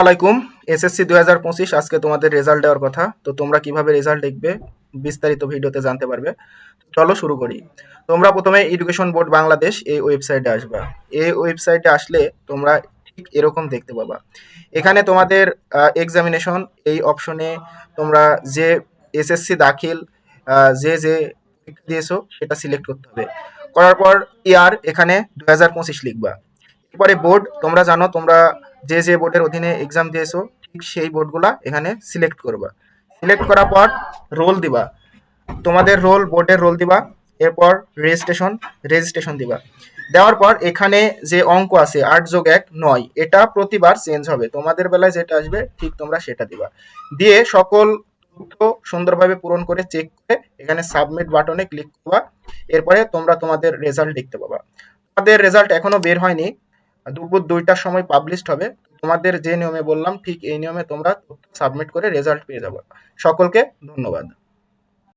আলাইকুম। এসএসসি 2025 আজকে তোমাদের রেজাল্ট দেওয়ার কথা। তো তোমরা কিভাবে রেজাল্ট দেখবে বিস্তারিত ভিডিওতে জানতে পারবে। চলো শুরু করি। তোমরা প্রথমে এডুকেশন বোর্ড বাংলাদেশ এই ওয়েবসাইটে আসবা। এই ওয়েবসাইটে আসলে তোমরা ঠিক এরকম দেখতে পাবা। এখানে তোমাদের এক্সামিনেশন এই অপশনে তোমরা যে এসএসসি দাখিল যে পরীক্ষা দিয়েছো সেটা সিলেক্ট করতে হবে। করার পর ইয়ার এখানে 2025 লিখবা। এরপরে বোর্ড, তোমরা জানো তোমরা যে বোর্ডের অধীনে এক্সাম দিয়েছো ঠিক সেই বোর্ডগুলা এখানে সিলেক্ট করবা। সিলেক্ট করার পর রোল দিবা, তোমাদের রোল বোর্ডের রোল দিবা। এরপর রেজিস্ট্রেশন দিবা। দেওয়ার পর এখানে যে অঙ্ক আছে 8+1 9, এটা প্রতিবার চেঞ্জ হবে। তোমাদের বেলায় যেটা আসবে ঠিক তোমরা সেটা দিবা। দিয়ে সকল তথ্য সুন্দরভাবে পূরণ করে চেক করে এখানে সাবমিট বাটনে ক্লিক করবা। এরপরে তোমরা তোমাদের রেজাল্ট দেখতে পাবা। তোমাদের রেজাল্ট এখনো বের হয়নি, দুপুর 2টার সময় পাবলিশড হবে। তোমাদের যে নিয়মে বললাম ঠিক এই নিয়মে তোমরা সাবমিট করে রেজাল্ট পেয়ে যাবে। সকলকে ধন্যবাদ।